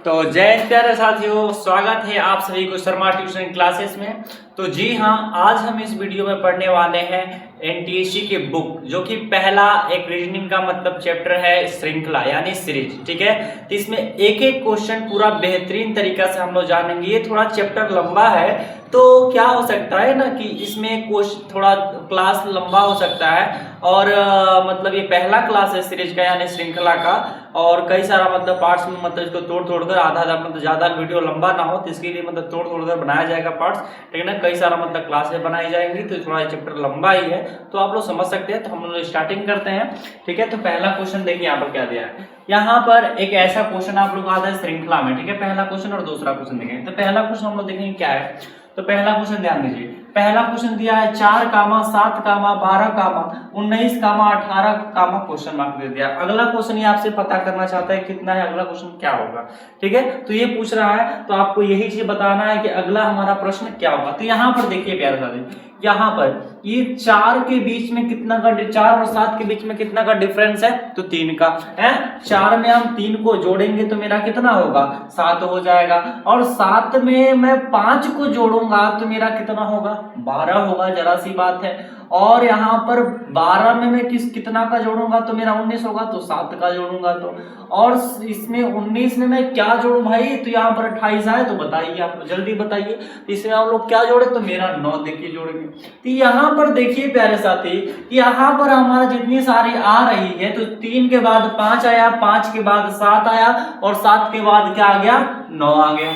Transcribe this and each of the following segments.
तो जय हिंद प्यारे साथियों, स्वागत है आप सभी को शर्मा ट्यूशन क्लासेस में। तो जी हाँ, आज हम इस वीडियो में पढ़ने वाले हैं एनटीएससी की बुक, जो कि पहला एक रीजनिंग का मतलब चैप्टर है श्रृंखला यानी सीरीज। ठीक है, तो इसमें एक एक क्वेश्चन पूरा बेहतरीन तरीका से हम लोग जानेंगे। ये थोड़ा चैप्टर लंबा है, तो क्या हो सकता है ना कि इसमें थोड़ा क्लास लंबा हो सकता है और मतलब ये पहला क्लास है सीरीज का यानी श्रृंखला का, और कई सारा मतलब पार्ट्स में मतलब इसको तोड़ कर आधा मतलब ज्यादा वीडियो लंबा ना हो, तो इसके लिए मतलब तोड़ कर बनाया जाएगा पार्ट्स। ठीक है ना, कई सारा मतलब क्लासेस बनाई जाएंगी, तो थोड़ा चैप्टर लंबा ही है, तो आप लोग समझ सकते हैं। तो हम लोग स्टार्टिंग करते हैं। ठीक है, तो पहला क्वेश्चन देखिए यहाँ पर क्या दिया है। यहाँ पर एक ऐसा क्वेश्चन आप लोग आता है श्रृंखला में। ठीक है, पहला क्वेश्चन और दूसरा क्वेश्चन देखेंगे। तो पहला क्वेश्चन हम लोग देखेंगे क्या है। तो पहला क्वेश्चन ध्यान दीजिए, पहला क्वेश्चन दिया है 4, 7, 12, 19, 18 क्वेश्चन मार्क दे दिया। अगला क्वेश्चन ये आपसे पता करना चाहता है कितना है, अगला क्वेश्चन क्या होगा। ठीक है, तो ये पूछ रहा है, तो आपको यही चीज बताना है कि अगला हमारा प्रश्न क्या होगा। तो यहाँ पर देखिए प्यारे साथी, यहाँ पर ये 4 के बीच में कितना का, 4 और 7 के बीच में कितना का डिफरेंस है, तो 3 का है। 4 में हम 3 को जोड़ेंगे तो मेरा कितना होगा, 7 हो जाएगा, और 7 में मैं 5 को जोड़ूंगा तो मेरा कितना होगा, 12 होगा। जरा सी बात है। और यहाँ पर 12 में मैं कितना का जोड़ूंगा तो मेरा 19 होगा, तो 7 का जोड़ूंगा तो, और इसमें 19 में मैं क्या जोड़ूं भाई, तो यहाँ पर 28 आए, तो बताइए आप जल्दी बताइए। इसमें हम लोग क्या जोड़े, तो मेरा 9 देखिए जोड़ेंगे। तो यहाँ पर देखिए प्यारे साथी, यहाँ पर हमारा जितनी सारी आ रही है, तो 3 के बाद 5 आया, 5 के बाद 7 आया, और 7 के बाद क्या आ गया, 9 आ गया।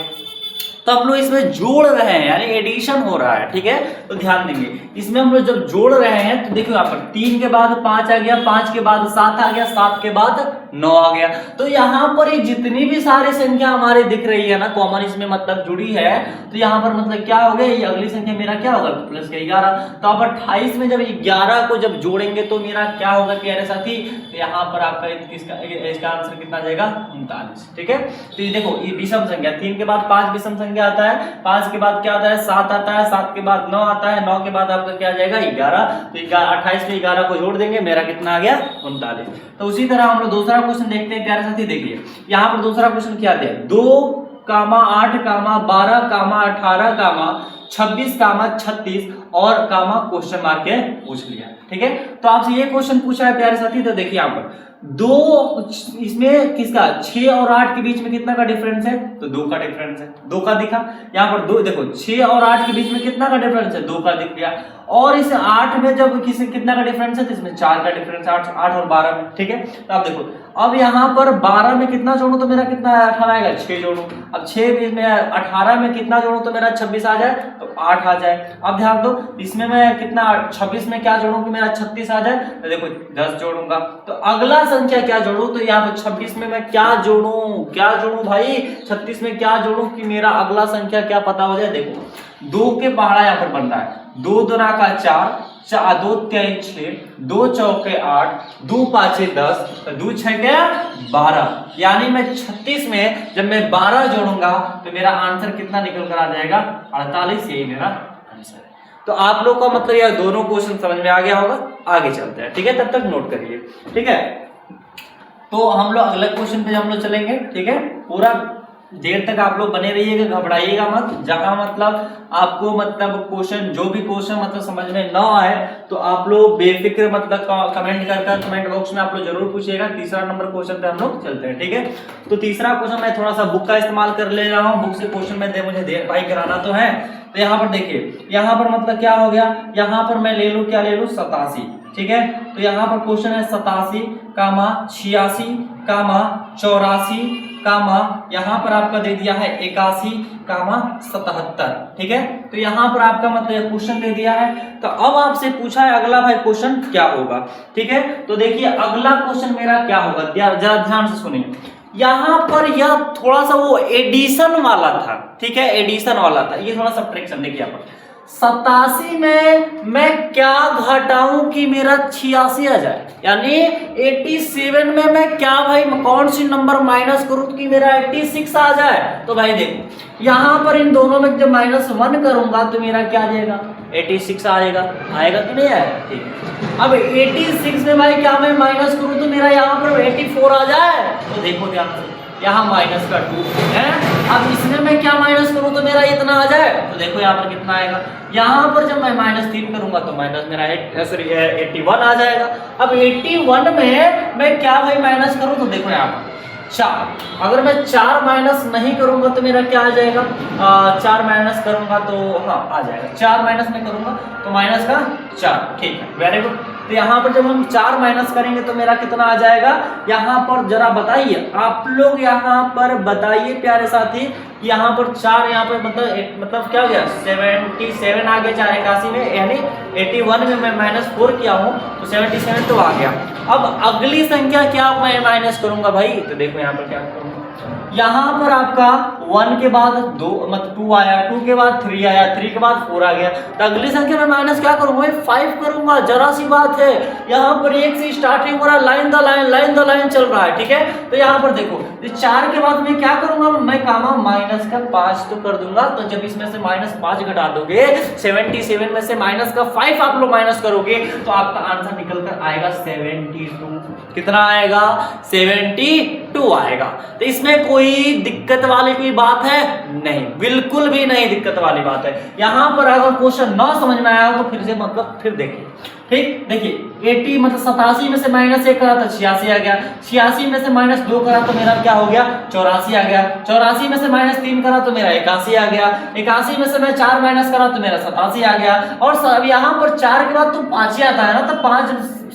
तो हम लोग इसमें जोड़ रहे हैं यानी एडिशन हो रहा है। ठीक है, तो ध्यान देंगे इसमें हम लोग जब जोड़ रहे हैं, तो देखो यहाँ पर 3 के बाद 5 आ गया, 5 के बाद 7 आ गया, 7 के बाद 9 आ गया। तो यहाँ पर ये जितनी भी सारी संख्या हमारी दिख रही है ना, कॉमन इसमें मतलब जुड़ी है, तो यहाँ पर मतलब क्या हो गया, ये अगली संख्या मेरा क्या होगा, प्लस का 11। तो अब 28 में जब 11 को जब जोड़ेंगे तो मेरा क्या होगा प्यारे साथी, तो यहाँ पर आपका इसका आंसर कितना आ जाएगा, 39। ठीक है, तो ये देखो ये विषम संख्या, 3 के बाद 5 विषम संख्या आता है, 5 के बाद क्या आता है, 7 आता है, 7 के बाद 9 आता है, 9 के बाद आपका क्या आ जाएगा, 11। तो 28 में 11 को जोड़ देंगे, मेरा कितना आ गया, 39। तो उसी तरह हम लोग दूसरा क्वेश्चन देखते हैं प्यारे साथी। देखिए यहाँ पर दूसरा क्वेश्चन क्या दिया, 2, 8, 12, 18, 26, 36 और क्वेश्चन मार्क है पूछ लिया। ठीक है, तो आपसे ये क्वेश्चन पूछा है प्यारे साथी। तो देखिए यहाँ पर 2, इसमें किसका 6 और 8 के बीच में कितना का डिफरेंस है, तो 2 का डिफरेंस है, 2 का दिखा। यहाँ पर 2 देखो 6 और 8 के बीच में कितना का डिफरेंस है, 2 का दिख गया। और इस 8 में जब कितना का डिफरेंस है, तो इसमें 4 का डिफरेंस है, 8 और 12 में। ठीक है, तो आप देखो अब यहाँ पर 12 में कितना जोड़ू तो मेरा कितना 18 आएगा, 6 जोड़ू। अब 6 में 18 में कितना जोड़ू तो मेरा 26 आ जाए, तो 8 आ जाए। अब ध्यान दो इसमें मैं कितना 26 में क्या जोड़ू कि मेरा 36 आ जाए, तो देखो 10 जोड़ूंगा। तो अगला संख्या क्या जोड़ू, तो यहाँ पर 26 में मैं क्या जोड़ू भाई, 36 में क्या जोड़ू कि मेरा अगला संख्या क्या पता हो जाए। देखो 2 के पहाड़ा यहाँ पर बन रहा है, 2 दूना का 4, 2 3 6, 2 चौके 8, 2 5 10, 2 6 12। यानी मैं 36 में जब मैं 12 जोड़ूंगा तो मेरा आंसर कितना निकल कर आ जाएगा, 48। यही मेरा आंसर है। तो आप लोग का मतलब यह दोनों क्वेश्चन समझ में आ गया होगा। आगे चलते हैं। ठीक है, तब तक नोट करिए। ठीक है, तो हम लोग अगले क्वेश्चन पे हम लोग चलेंगे। ठीक है, पूरा देर तक आप लोग बने रहिएगा, घबराइएगा मत। जहां मतलब आपको मतलब क्वेश्चन जो भी क्वेश्चन मतलब समझ में ना आए, तो आप लोग बेफिक्र मतलब कमेंट कमेंट बॉक्स में आप लोग जरूर पूछिएगा। तीसरा नंबर क्वेश्चन पे हम लोग चलते हैं। ठीक है, तो तीसरा क्वेश्चन मैं थोड़ा सा बुक का इस्तेमाल कर ले रहा हूँ। बुक से क्वेश्चन में मुझे वेरीफाई कराना तो है। तो यहाँ पर देखिए, यहाँ पर मतलब क्या हो गया, यहाँ पर मैं ले लूँ क्या ले लूँ, 87। ठीक है, तो यहाँ पर क्वेश्चन है 87, 86, 84, यहाँ पर आपका दे दिया है 81, 77। ठीक है, तो यहाँ पर आपका मतलब क्वेश्चन दे दिया है। तो अब आपसे पूछा है अगला भाई क्वेश्चन क्या होगा। ठीक है, तो देखिए अगला क्वेश्चन मेरा क्या होगा, जरा ध्यान से सुनिए। यहाँ पर यह थोड़ा सा वो एडिशन वाला था। ठीक है, एडिशन वाला था, ये थोड़ा सब्ट्रैक्शन। देखिए यहाँ पर 87 में मैं क्या घटाऊं कि मेरा 86 आ जाए, यानी 87 में मैं क्या भाई कौन सी नंबर माइनस करूं कि मेरा 86 आ जाए। तो भाई देखो यहाँ पर इन दोनों में जब -1 करूंगा तो मेरा क्या आ जाएगा, 86 आएगा कि नहीं आएगा। ठीक है, अब 86 में भाई क्या मैं माइनस करूं तो मेरा यहाँ पर 84 आ जाए। तो देखो ध्यान से यहाँ माइनस का 2 है। अब इसमें मैं क्या माइनस करूँ तो मेरा इतना आ जाए, तो देखो यहाँ पर कितना आएगा, यहाँ पर जब मैं -3 करूंगा तो माइनस मेरा 81 आ जाएगा। अब 81 में मैं क्या भाई माइनस करूँ, तो देखो यहाँ पर 4, अगर मैं 4 माइनस नहीं करूंगा तो मेरा क्या आ जाएगा, 4 माइनस करूंगा तो हाँ आ जाएगा, 4 माइनस में करूंगा तो माइनस का 4, ठीक है, वेरी गुड। तो यहाँ पर जब हम 4 माइनस करेंगे तो मेरा कितना आ जाएगा, यहाँ पर जरा बताइए आप लोग, यहाँ पर बताइए प्यारे साथी, यहाँ पर 4 यहाँ पर मतलब क्या हो गया, 77 आ गया, 4 81 में, यानी 81 में मैं -4 किया हूँ तो 77 तो आ गया। अब अगली संख्या क्या मैं माइनस करूंगा भाई, तो देखो यहाँ पर क्या करूंगा, यहाँ पर आपका 1 के बाद 2 मतलब 2 आया, 2 के बाद 3 आया, 3 के बाद 4 आ गया, तो अगली संख्या में माइनस क्या करूंगा, 5 करूंगा, जरा सी बात है। यहाँ पर 1 से स्टार्टिंग हो रहा है, लाइन द लाइन चल रहा है, ठीक है। तो यहाँ पर देखो 4 के बाद मैं क्या करूंगा, मैं कामा माइनस का 5 तो कर दूंगा, तो जब इसमें से -5 घटा दोगे, 77 में से माइनस का 5 आप लोग माइनस करोगे तो आपका आंसर निकल कर आएगा 72। कितना आएगा, 72 आएगा। तो इसमें कोई दिक्कत वाली कोई बात है नहीं, बिल्कुल भी नहीं दिक्कत वाली बात है। यहाँ पर अगर क्वेश्चन ना समझ में आया तो फिर से मतलब फिर देखिए, ठीक, देखिए 80 मतलब 87 में से -1 करा तो 86 आ गया, 86 में से -2 करा तो मेरा क्या हो गया, 84 आ गया, 84 में से -3 करा तो मेरा 81 आ गया, 81 में से मैं 4 माइनस करा तो मेरा 87 आ गया। और अब यहाँ पर 4 के बाद तो 5 ही आता है ना, तो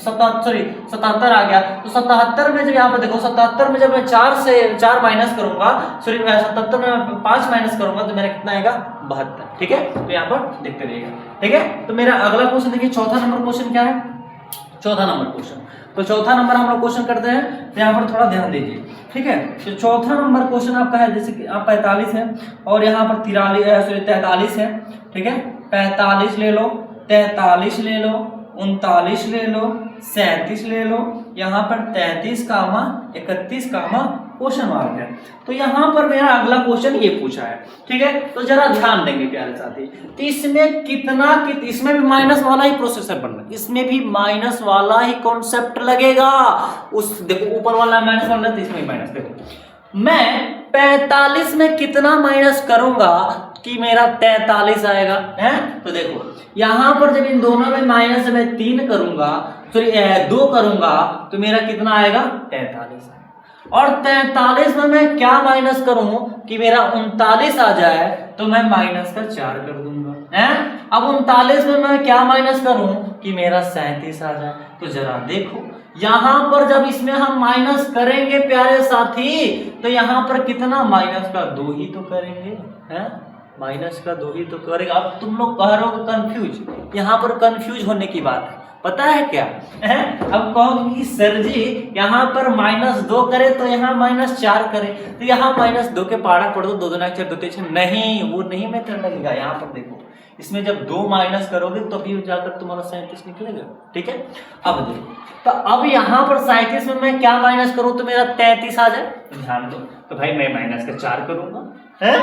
77 आ गया, तो 77 में जब यहाँ पर देखो 77 में जब मैं 4 माइनस करूंगा, सॉरी 77 में 5 माइनस करूंगा तो मेरा कितना आएगा, 72, ठीक है। तो यहाँ पर देखते रहिएगा, ठीक है। तो मेरा अगला क्वेश्चन देखिए, चौथा नंबर क्वेश्चन क्या है, चौथा नंबर क्वेश्चन, तो चौथा नंबर हम लोग क्वेश्चन करते हैं, तो यहाँ पर थोड़ा ध्यान दीजिए, ठीक है। तो चौथा नंबर क्वेश्चन आपका है, जैसे कि आप 45 है और यहाँ पर 43 है, ठीक है, 45 ले लो, 43 ले लो, 39 ले लो, 37 ले लो, यहाँ पर 33 कामा 31 कामा क्वेश्चन मार्क है। तो यहाँ पर मेरा अगला क्वेश्चन ये पूछा है, ठीक है। तो जरा ध्यान देंगे प्यारे साथी, तो इसमें इसमें भी माइनस वाला ही प्रोसेसर बनना, इसमें भी माइनस वाला ही कॉन्सेप्ट लगेगा। उस देखो ऊपर वाला माइनस वाला तो इसमें माइनस, देखो मैं 45 में कितना माइनस करूंगा कि मेरा 43 आएगा, है। तो देखो यहाँ पर जब इन दोनों में माइनस में 3 करूंगा, सॉरी 2 करूंगा तो मेरा कितना आएगा, 43 आएगा। और 43 में मैं क्या माइनस करूं कि मेरा 39 आ जाए, तो मैं माइनस का 4 कर दूंगा, है। अब 39 में मैं क्या माइनस करूं कि मेरा 37 आ जाए। तो जरा देखो यहाँ पर जब इसमें हम माइनस करेंगे प्यारे साथी, तो यहाँ पर कितना, माइनस का 2 ही तो करेंगे, है, माइनस का 2 ही तो करेगा। अब तुम लोग कह रहे हो कंफ्यूज, यहाँ पर कंफ्यूज होने की बात है, पता है क्या है। अब कहोगे कि सर जी यहाँ पर -2 करे तो यहाँ -4 करे, तो यहाँ -2 के पारा पढ़ दो, 2 2 4 2 3 6, नहीं वो नहीं मैं करने लगेगा। यहाँ पर देखो इसमें जब 2 माइनस करोगे तो भी जाकर तुम्हारा 37 निकलेगा, ठीक है। अब देखो, तो अब यहाँ पर 37 में मैं क्या माइनस करूँ तो मेरा 33 आ जाए, तो ध्यान दो, तो भाई मैं माइनस का 4 करूंगा, है,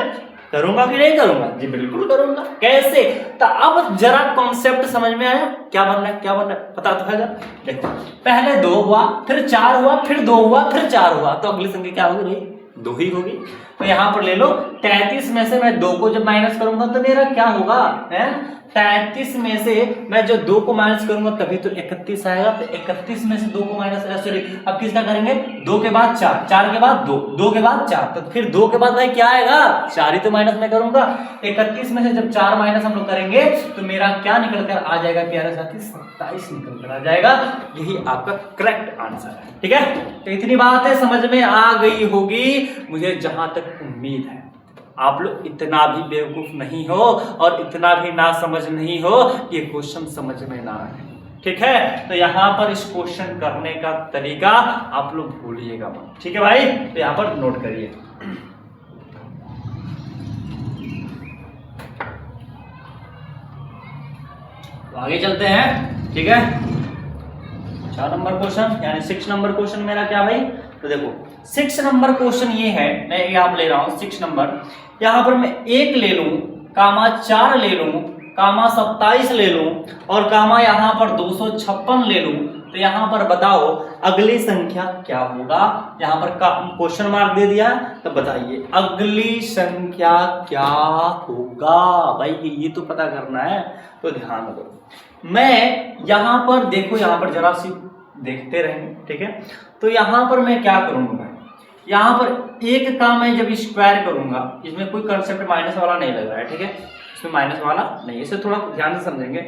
करूंगा कि नहीं करूंगा, जी बिल्कुल करूंगा। कैसे, तो अब जरा कॉन्सेप्ट समझ में आया, क्या बनना है, क्या बनना है पता तो है। देखो पहले 2 हुआ, फिर 4 हुआ, फिर 2 हुआ, फिर 4 हुआ, तो अगली संख्या क्या होगी भाई, 2 ही होगी। तो यहाँ पर ले लो 33 में से मैं 2 को जब माइनस करूंगा तो मेरा क्या होगा, है 33 में से मैं जो 2 को माइनस करूंगा तभी तो 31 आएगा। तो 31 में से 2 को माइनस, सॉरी अब किसका करेंगे, 2 के बाद 4, 4 के बाद 2, 2 के बाद 4, तो फिर 2 के बाद भाई क्या आएगा, 4 ही तो माइनस में करूंगा। 31 में से जब 4 माइनस हम लोग करेंगे तो मेरा क्या निकल कर आ जाएगा प्यारे साथी, 27 निकल कर आ जाएगा। यही आपका करेक्ट आंसर है, ठीक है। तो इतनी बातें समझ में आ गई होगी, मुझे जहां तक उम्मीद है। आप लोग इतना भी बेवकूफ नहीं हो और इतना भी ना समझ नहीं हो ये क्वेश्चन समझ में ना आए, ठीक है। तो यहाँ पर इस क्वेश्चन करने का तरीका आप लोग भूलिएगा मत, ठीक है भाई। तो यहाँ पर नोट करिए, तो आगे चलते हैं, ठीक है। 4 नंबर क्वेश्चन यानी 6 नंबर क्वेश्चन मेरा क्या भाई, तो देखो 6 नंबर क्वेश्चन ये है, मैं यहाँ ले रहा हूँ 6 नंबर। यहाँ पर मैं 1 ले लूं, कामा 4 ले लूं, कामा 27 ले लूं और कामा यहाँ पर 256 ले लूं, तो यहाँ पर बताओ अगली संख्या क्या होगा। यहाँ पर क्वेश्चन मार्क दे दिया, तो बताइए अगली संख्या क्या होगा। भाई ये तो पता करना है, तो ध्यान दो। मैं यहाँ पर देखो, यहाँ पर जरा सी देखते रहेंगे, ठीक है। तो यहाँ पर मैं क्या करूंगा, यहाँ पर एक का मैं जब स्क्वायर करूंगा, इसमें कोई कंसेप्ट माइनस वाला नहीं लग रहा है, ठीक है, इसमें माइनस वाला नहीं, इसे थोड़ा ध्यान से समझेंगे,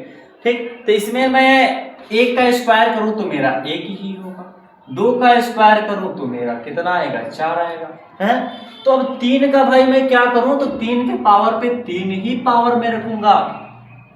ठीक। तो इसमें मैं एक का स्क्वायर करूं तो मेरा एक ही होगा, दो का स्क्वायर करूं तो मेरा कितना आएगा, 4 आएगा, है। तो अब 3 का भाई मैं क्या करूं, तो 3 के पावर पे 3 ही पावर में रखूंगा,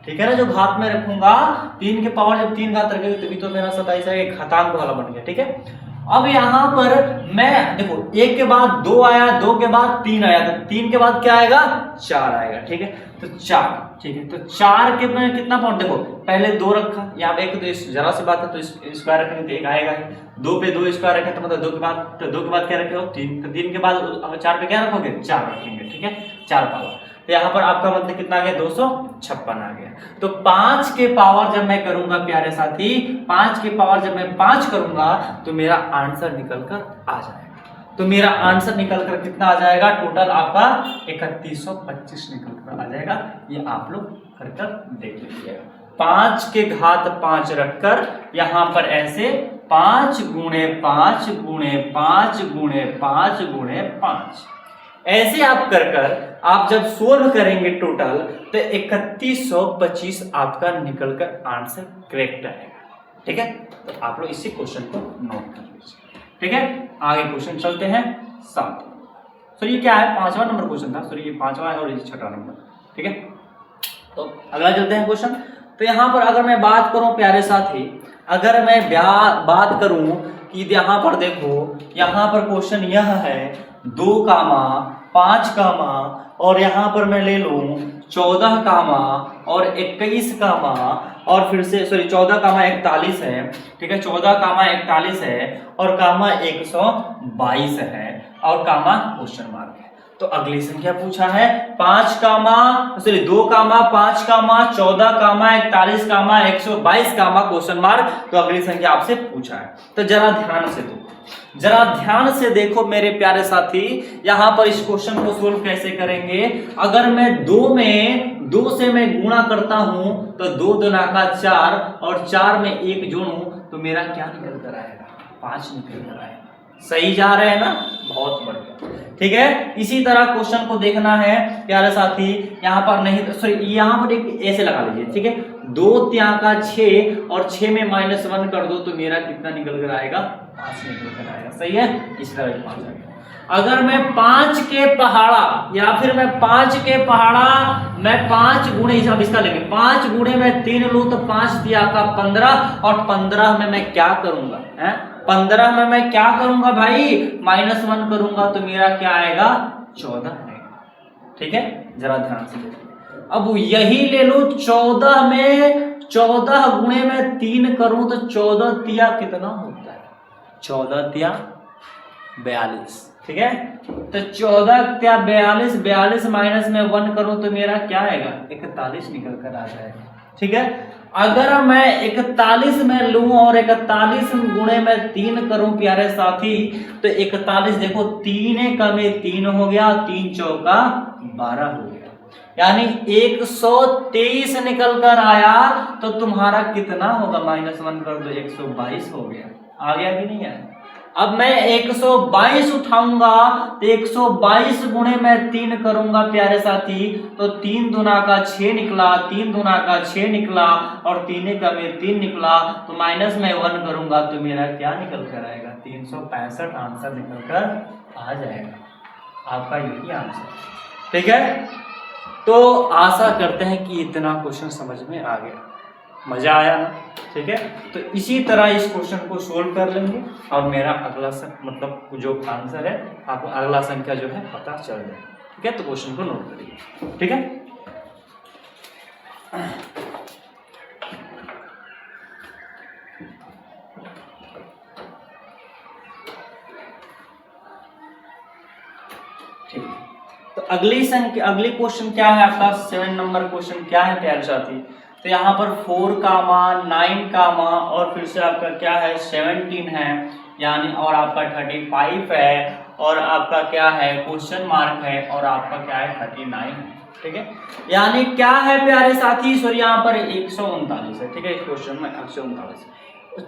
ठीक है ना, जो घात में रखूंगा 3 के पावर जब 3 घात रखेगा तभी तो मेरा 27 एक घातांक वाला बन गया, ठीक है। अब यहाँ पर मैं देखो, एक के बाद 2 आया, 2 के बाद 3 आया, तो 3 के बाद क्या आएगा, 4 आएगा, ठीक है। तो 4, ठीक है, तो 4 के में कितना पावर, देखो पहले 2 रखा, यहाँ पे एक तो जरा सी बात है, तो स्क्वायर रखेंगे तो एक आएगा ही, 2 पे 2 स्क्वायर रखे तो मतलब 2 के बाद क्या रखे हो, 3, तो 3 के बाद अब 4 पे क्या रखोगे, 4 रखेंगे, ठीक है, 4 पावर। तो यहाँ पर आपका मतलब कितना आ गया, 256 आ गया। तो 5 के पावर जब मैं करूंगा प्यारे साथी, 5 के पावर जब मैं 5 करूंगा तो मेरा आंसर निकल कर आ जाएगा। तो मेरा आंसर निकल कर कितना आ जाएगा, टोटल आपका 3125 निकल कर आ जाएगा। ये आप लोग कर देख लीजिएगा। 5 के घात 5 रखकर यहाँ पर ऐसे 5 गुणे 5 गुणे 5 गुणे 5 गुणे 5 ऐसे आप कर आप जब सोल्व करेंगे टोटल, तो 3125 आपका निकल कर आंसर करेक्ट आएगा, ठीक है। तो आप लोग इसी क्वेश्चन को नोट कर लीजिए, ठीक है। आगे क्वेश्चन चलते हैं 7। सर ये क्या है, 5वां नंबर क्वेश्चन था, सर ये 5वां है और ये 6वां नंबर, ठीक है। तो अगला चलते हैं क्वेश्चन। तो यहाँ पर अगर मैं बात करूं प्यारे साथी, अगर मैं बात करूं कि यहाँ पर देखो, यहाँ पर क्वेश्चन यह है 2 कामा 5 कामा और यहाँ पर मैं ले लूं 14 कामा और 21 कामा और फिर से सॉरी 14 कामा 41 है, ठीक है, 14 कामा 41 है और कामा 122 है और कामा क्वेश्चन मार्क है। तो अगली संख्या पूछा है 5 कामा सॉरी 2 कामा 5 कामा 14 कामा 41 कामा 122 कामा क्वेश्चन मार्क। तो अगली संख्या आपसे पूछा है, तो जरा ध्यान से देखो मेरे प्यारे साथी, यहां पर इस क्वेश्चन को सोल्व कैसे करेंगे। अगर मैं 2 से मैं गुणा करता हूं तो 2 दूना का 4 और 4 में 1 जोड़ूं तो मेरा क्या निकल कर आएगा, 5 निकल कर आएगा। सही जा रहे हैं ना, बहुत बढ़िया, ठीक है। इसी तरह क्वेश्चन को देखना है प्यारे साथी, यहाँ पर नहीं तो सॉरी यहाँ पर एक ऐसे लगा लीजिए, ठीक है। 2 त्यां का 6 और 6 में -1 कर दो तो मेरा कितना निकल कर आएगा, 5 निकल कर आएगा, सही है। इस तरह 5 आएगा। अगर मैं 5 के पहाड़ा या फिर मैं 5 के पहाड़ा मैं 5 गुणे हिसाब इसका लेंगे, 5 गुणे में 3 लूं तो 5 दिया का 15 और 15 में मैं क्या करूंगा, है 15 में मैं क्या करूंगा भाई, -1 करूंगा तो मेरा क्या आएगा, 14 आएगा, ठीक है। जरा ध्यान से देखिए, अब यही ले लो 14 में 14 गुणे में 3 करूं तो 14 तिया कितना होता है, 14 तिया 42, ठीक है। तो 14 तिया 42, 42 माइनस में 1 करूं तो मेरा क्या आएगा, 41 निकल कर आ जाएगा, ठीक है। अगर मैं 41 में लूं और 41 गुणे में 3 करूं प्यारे साथी, तो 41 देखो 3 का में 3 हो गया, 3 चौका 12 हो गया, यानी 123 निकल कर आया। तो तुम्हारा कितना होगा, -1 कर दो 122 हो गया, आ गया कि नहीं आया। अब मैं 122 उठाऊंगा तो 122 गुणे में 3 करूंगा प्यारे साथी, तो 3 दूना का 6 निकला, 3 दूना का 6 निकला और 3 का में 3 निकला, तो माइनस में 1 करूंगा तो मेरा क्या निकल कर आएगा, 365 आंसर निकल कर आ जाएगा, आपका यही आंसर, ठीक है। तो आशा करते हैं कि इतना क्वेश्चन समझ में आ गया, मजा आया ना, ठीक है। तो इसी तरह इस क्वेश्चन को सोल्व कर लेंगे और मेरा अगला मतलब जो आंसर है आपको अगला संख्या जो है पता चल जाएगा, ठीक है। तो क्वेश्चन को नोट करिए, ठीक है। ठीक, तो अगली क्वेश्चन क्या है आपका, 7 नंबर क्वेश्चन क्या है प्यारे साथी, तो यहाँ पर 4 कामा 9 कामा और फिर से आपका क्या है 17 है, यानी और आपका 35 है, और आपका क्या है क्वेश्चन मार्क है, और आपका क्या है 39 है। ठीक है, यानी क्या है प्यारे साथी, सॉरी यहाँ पर 139 है। ठीक है, इस क्वेश्चन में 139,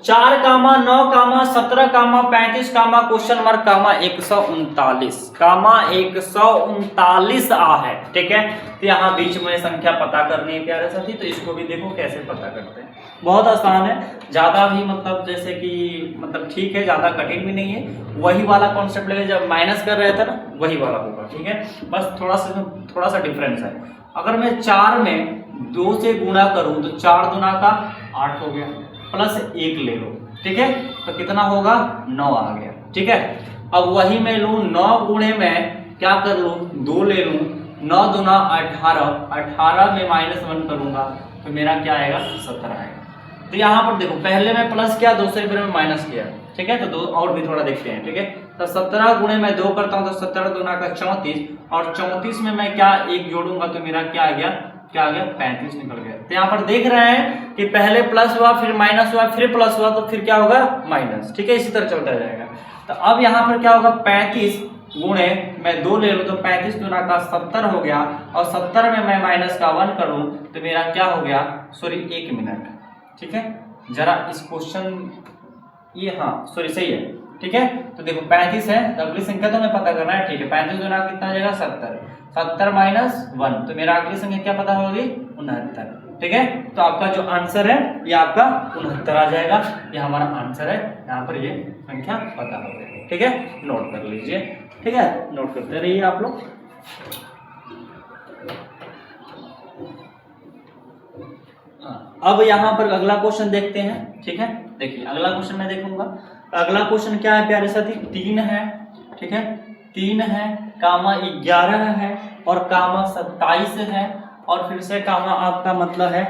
4 कामा 9 कामा 17 कामा 35 कामा क्वेश्चन मार्क कामा 139 कामा 139 आ है। ठीक है, तो यहाँ बीच में संख्या पता करनी है प्यारे साथी। तो इसको भी देखो कैसे पता करते हैं, बहुत आसान है, ज्यादा भी मतलब जैसे कि मतलब ठीक है, ज्यादा कठिन भी नहीं है, वही वाला कॉन्सेप्ट लेके जब माइनस कर रहे थे ना वही वाला होगा। ठीक है, बस थोड़ा सा डिफरेंस है। अगर मैं 4 में 2 से गुणा करूं तो 4 दूना का 8 हो गया, प्लस 1 ले लो। ठीक है, तो कितना होगा 9 आ गया। ठीक है, अब वही मैं लूं 9 गुणे में क्या कर लूं 2 ले लूं, 9 दूना 18, 18 में -1 करूंगा तो मेरा क्या आएगा 17 आएगा। तो यहाँ पर देखो पहले मैं प्लस किया, दूसरे फिर में माइनस किया। ठीक है, तो दो और भी थोड़ा देखते हैं। ठीक है, तो 17 गुणे में 2 करता हूँ तो 17 दूना का 34, और 34 में मैं क्या 1 जोड़ूंगा तो मेरा क्या आ गया 35 निकल गया। तो यहाँ पर देख रहे हैं कि पहले प्लस हुआ, फिर माइनस हुआ, फिर प्लस हुआ, तो फिर क्या होगा माइनस। ठीक है, इसी तरह चलता जाएगा। तो अब यहाँ पर क्या होगा 35 गुणे मैं 2 ले लूँ तो 35 दूना का 70 हो गया, और 70 में मैं माइनस का 1 करूँ तो मेरा क्या हो गया, सॉरी 1 मिनट। ठीक है, जरा इस क्वेश्चन ये हाँ सॉरी सही है। ठीक है, तो देखो 35 है, तो अगली संख्या तो हमें पता करना है। ठीक है, 35 गुना कितना आ जाएगा 70, 70 माइनस 1, तो मेरा अगली संख्या क्या पता होगी 69। ठीक है, तो आपका जो आंसर है ये आपका 69 आ जाएगा, ये हमारा आंसर है। यहाँ पर ये संख्या पता हो गई। ठीक है, नोट कर लीजिए। ठीक है, नोट करते रहिए आप लोग। अब यहाँ पर अगला क्वेश्चन देखते हैं। ठीक है, देखिए अगला क्वेश्चन मैं देखूंगा। अगला क्वेश्चन क्या है प्यारे साथी, 3 है। ठीक है, 3 है, कामा 11 है, और कामा 27 है, और फिर से कामा आपका मतलब है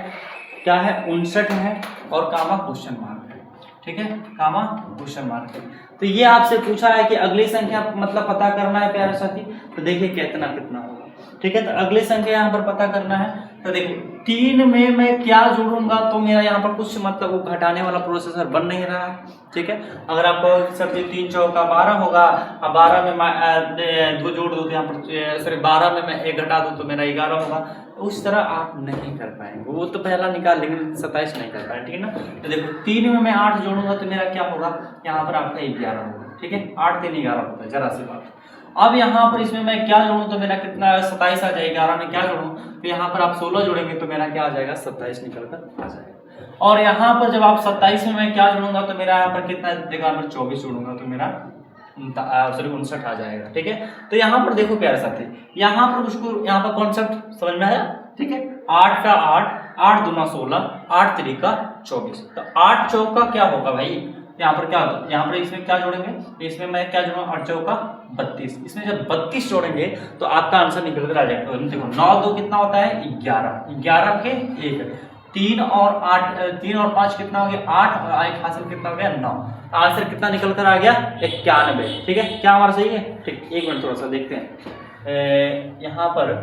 क्या है 59 है, और कामा क्वेश्चन मार्क है। ठीक है, कामा क्वेश्चन मार्क है। तो ये आपसे पूछा है कि अगली संख्या मतलब पता करना है प्यारे साथी। तो देखिए कितना होगा। ठीक है, तो अगली संख्या यहाँ पर पता करना है। तो देखो 3 में मैं क्या जोड़ूंगा तो मेरा यहाँ पर कुछ मतलब वो घटाने वाला प्रोसेसर बन नहीं रहा है। ठीक है, अगर आपको सर 3 चौका 12 होगा, अब 12 में 2 जोड़ दो तो यहाँ पर सॉरी 12 में मैं 1 घटा दूँ तो मेरा 11 होगा। उस तरह आप नहीं कर पाएंगे, वो तो पहला निकाल लेकिन 27 नहीं कर पाए। ठीक है ना, तो देखो 3 में मैं 8 जोड़ूंगा तो मेरा क्या होगा, यहाँ पर आपका 11 होगा। ठीक है, 8 3 11 होता है, जरा सी बात। अब यहाँ पर इसमें मैं क्या जोड़ूं तो मेरा कितना 27 आ जाएगा। 11 में क्या जोड़ूं तो यहाँ पर आप 16 जोड़ेंगे तो मेरा क्या आ जाएगा 27 निकल कर आ जाएगा। और यहाँ पर जब आप 27 में मैं क्या जोड़ूंगा तो मेरा यहाँ पर कितना देखा, मैं 24 जोड़ूंगा तो मेरा सॉरी 59 आ जाएगा। ठीक है, तो यहाँ पर देखो प्यारे साथी, यहाँ पर उसको यहाँ पर कॉन्सेप्ट समझ में आया। ठीक है, 8 का 8, 8 दूना 16, 8 3 का 24, तो 8 चौका क्या होगा भाई, यहाँ पर क्या होता है, यहाँ पर इसमें क्या जोड़ेंगे, इसमें मैं क्या जोड़ूंगा 8 चौका 32, इसमें जब 32 जोड़ेंगे तो आपका आंसर निकल कर आ जाएगा। तो देखो 9 2 कितना होता है 11, 11 के 1, 3 और 8, 3 और 5 कितना हो गया 8, और 1 हासिल कितना हो गया 9, आंसर कितना निकल कर आ गया 91। ठीक है, क्या हमारा सही है। ठीक, एक मिनट थोड़ा सा देखते हैं यहाँ पर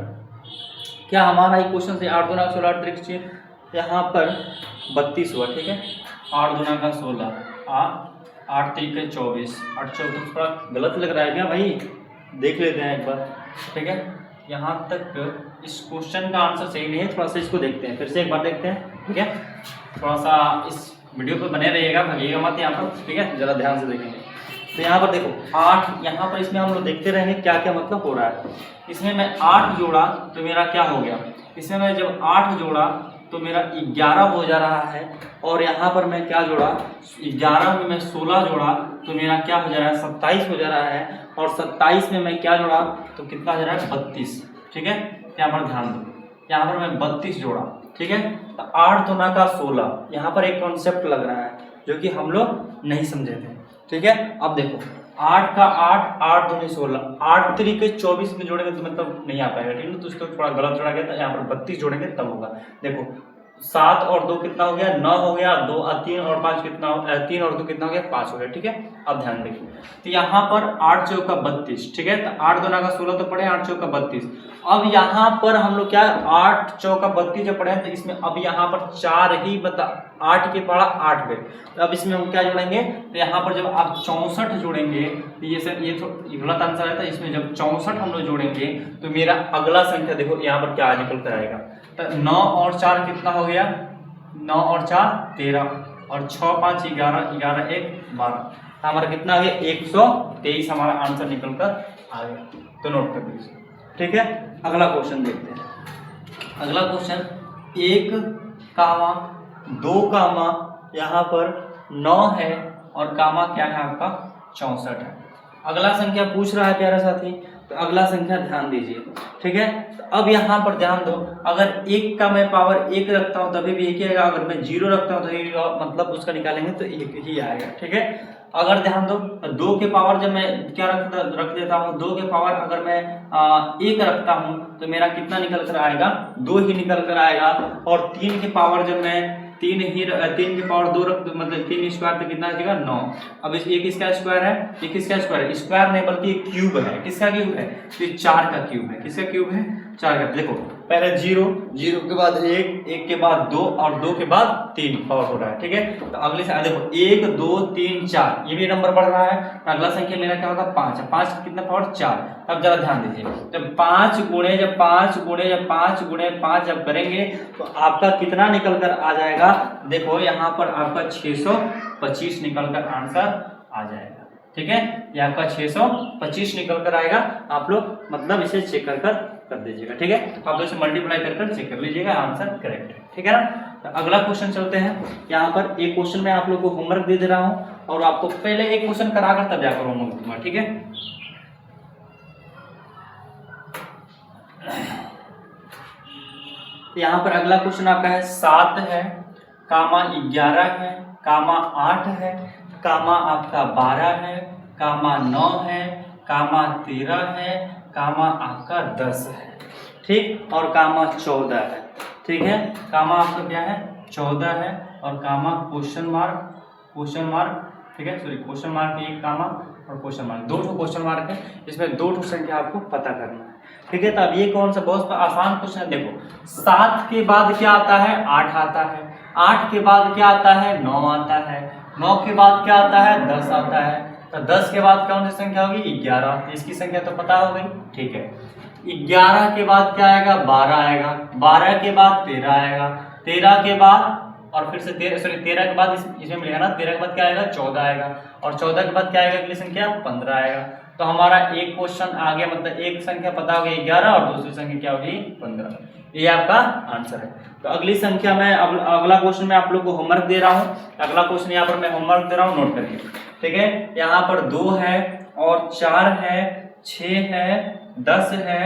क्या हमारा एक क्वेश्चन से 8 दूना 16 8 3 यहाँ पर 32 हुआ। ठीक है, 8 दूना का 16, 8 3 के 24, 8 24 थोड़ा गलत लग रहा है क्या भाई, देख लेते हैं एक बार। ठीक है, यहाँ तक इस क्वेश्चन का आंसर सही नहीं है, थोड़ा सा इसको देखते हैं, फिर से एक बार देखते हैं। ठीक है, थोड़ा सा इस वीडियो पे बने रहिएगा, भागिएगा मत यहाँ पर। ठीक है, जरा ध्यान से देखेंगे। तो यहाँ पर देखो 8, यहाँ पर इसमें हम लोग देखते रहेंगे क्या क्या मतलब हो रहा है। इसमें मैं 8 जोड़ा तो मेरा क्या हो गया, इसमें मैं जब 8 जोड़ा तो मेरा 11 हो जा रहा है, और यहाँ पर मैं क्या जोड़ा 11 में मैं 16 जोड़ा तो मेरा क्या हो जा रहा है 27 हो जा रहा है, और 27 में मैं क्या जोड़ा तो कितना हो जा रहा है 32। ठीक है, यहाँ पर ध्यान दो, यहाँ पर मैं 32 जोड़ा। ठीक है, तो 8 दूना का 16, यहाँ पर एक कॉन्सेप्ट लग रहा है जो कि हम लोग नहीं समझे थे। ठीक है, अब देखो 8 का 8, 8 दूनी 16, 8 3 के 24 में जोड़ेंगे तो मतलब नहीं आ पाएगा। ठीक है, तो उसको थोड़ा गलत जोड़ा गया था, यहाँ पर 32 जोड़ेंगे तब होगा। देखो 7 और 2 कितना हो गया, 9 हो गया। 3 और 5 कितना हो, 3 और 2 कितना हो गया, 5 हो गया। ठीक है, अब ध्यान देखिए, तो यहाँ पर 8 चौका 32, ठीक है, तो 8 दूना का 16 तो पड़े, 8 चौका 32। अब यहाँ पर हम लोग क्या, 8 चौका 32 जब पढ़े हैं, तो इसमें अब यहाँ पर 4 ही बता, 8 के पढ़ा 8 पे, तो अब इसमें हम क्या जोड़ेंगे, तो यहाँ पर जब आप 64 जोड़ेंगे, तो ये सर ये गलत आंसर है, तो इसमें जब 64 हम लोग जोड़ेंगे तो मेरा अगला संख्या देखो यहाँ पर क्या निकल कर आएगा, तो 9 और 4 कितना हो गया, 9 और 4 13, और 6 5 11, 11 1 12, हमारा कितना आ गया, 123 हमारा आंसर निकल कर आ गया। तो नोट कर दीजिए। ठीक है, अगला क्वेश्चन देखते हैं। अगला क्वेश्चन 1 कामा 2 कामा यहाँ पर 9 है और कामा क्या है आपका 64 है। अगला संख्या पूछ रहा है प्यारा साथी, तो अगला संख्या ध्यान दीजिए। ठीक है, तो अब यहाँ पर ध्यान दो, अगर 1 का मैं पावर 1 रखता हूँ तभी भी 1 ही आएगा, अगर मैं 0 रखता हूँ तो मतलब उसका निकालेंगे तो 1 ही आएगा। ठीक है, अगर ध्यान दो 2 के पावर जब मैं क्या रख देता हूँ, 2 के पावर अगर मैं 1 रखता हूँ तो मेरा कितना निकल कर आएगा, 2 ही निकल कर आएगा। और 3 के पावर जब मैं 3 के पावर 2 रख, मतलब 3 स्क्वायर तो कितना आ जाएगा 9। अब इस 1 किसका स्क्वायर है, ये किसका स्क्वायर है, स्क्वायर नहीं बल्कि क्यूब है। किसका क्यूब है, तो 4 का क्यूब है। किसका क्यूब है, 4 का। देखो पहले 0, 0 के बाद 1, 1 के बाद 2 और 2 के बाद 3 पावर हो रहा है। ठीक है, तो अगले से देखो 1 2 3 4 ये भी नंबर बढ़ रहा है, तो अगला संख्या मेरा क्या होगा 5 है। 5 कितना पावर 4। अब जरा ध्यान दीजिए, जब 5 गुणे जब 5 जब करेंगे तो आपका कितना निकल कर आ जाएगा, देखो यहाँ पर आपका 625 निकल कर आंसर आ जाएगा। ठीक है, ये आपका 625 निकल कर आएगा। आप लोग मतलब इसे चेक कर दीजिएगा। ठीक है, आप लोग इसे मल्टीप्लाई कर चेक कर लीजिएगा, आंसर करेक्ट है। ठीक है ना, तो अगला क्वेश्चन चलते हैं। यहाँ पर एक क्वेश्चन मैं आप लोग को होमवर्क दे रहा हूँ और आपको पहले एक क्वेश्चन कराकर तब जाकर होमवर्क दूंगा। ठीक है, यहाँ पर अगला क्वेश्चन आपका है 7 है, कामा 11 है, कामा 8 है, कामा आपका 12 है, कामा 9 है, कामा 13 है, कामा आपका 10 है। ठीक, और कामा 14 है। ठीक है, कामा आपका क्या है 14 है, और कामा क्वेश्चन मार्क। ठीक है, सॉरी क्वेश्चन मार्क एक कामा और क्वेश्चन मार्क, 2 क्वेश्चन मार्क है, इसमें 2 संख्या आपको पता करना है। ठीक है, तो अब ये कौन सा बहुत आसान क्वेश्चन है। देखो 7 के बाद क्या आता है, 8 आता है, 8 के बाद क्या आता है 9 आता है, 9 के बाद क्या आता है 10 आता है, तो 10 के बाद कौन सी संख्या होगी 11। इसकी संख्या तो पता हो गई। ठीक है, 11 के बाद क्या आएगा 12 आएगा, 12 के बाद 13 आएगा, 13 के बाद और फिर से 13 के बाद इसमें मिलेगा ना, 13 के बाद क्या आएगा 14 आएगा, और 14 के बाद क्या आएगा अगली संख्या 15 आएगा। तो हमारा एक क्वेश्चन आ गया, मतलब एक संख्या पता हो गई 11 और दूसरी संख्या क्या होगी 15। ये आपका आंसर है। तो अगली संख्या में अगला क्वेश्चन मैं आप लोग को होमवर्क दे रहा हूँ। अगला क्वेश्चन यहाँ पर मैं होमवर्क दे रहा हूँ, नोट करिए। ठीक है, यहाँ पर 2 है और 4 है, 6 है, 10 है,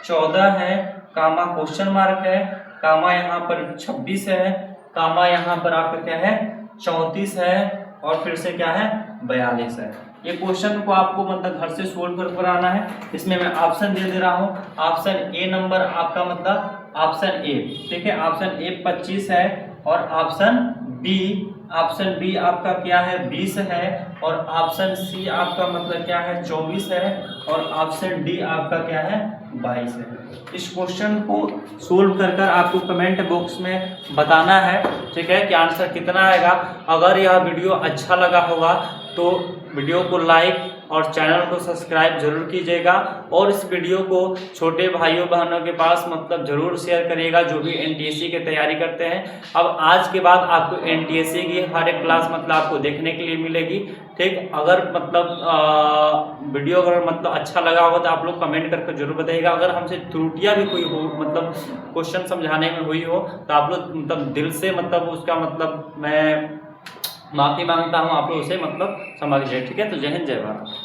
14 है, कामा क्वेश्चन मार्क है, कामा यहाँ पर 26 है, कामा यहाँ पर आपका क्या है 34 है, और फिर से क्या है 42 है। ये क्वेश्चन को आपको मतलब घर से सोल्व कर आना है। इसमें मैं ऑप्शन दे रहा हूँ। ऑप्शन ए नंबर आपका मतलब ऑप्शन ए, ठीक है, ऑप्शन ए 25 है, और ऑप्शन बी आपका क्या है 20 है, और ऑप्शन सी आपका मतलब क्या है 24 है, और ऑप्शन डी आपका क्या है 22 है। इस क्वेश्चन को सोल्व कर आपको कमेंट बॉक्स में बताना है। ठीक है, कि आंसर कितना आएगा। अगर यह वीडियो अच्छा लगा होगा तो वीडियो को लाइक और चैनल को सब्सक्राइब जरूर कीजिएगा, और इस वीडियो को छोटे भाइयों बहनों के पास मतलब जरूर शेयर करिएगा जो भी एनटीएससी की तैयारी करते हैं। अब आज के बाद आपको एनटीएससी की हर एक क्लास मतलब आपको देखने के लिए मिलेगी। ठीक, अगर मतलब वीडियो अगर मतलब अच्छा लगा होगा तो आप लोग कमेंट करके जरूर बताइएगा। अगर हमसे त्रुटियां भी कोई हो, मतलब क्वेश्चन समझाने में हुई हो, तो आप लोग मतलब दिल से मतलब उसका मतलब मैं माफी मांगता हूँ, आप लोग उसे मतलब समझ जाए। ठीक है, तो जय हिंद जय भारत।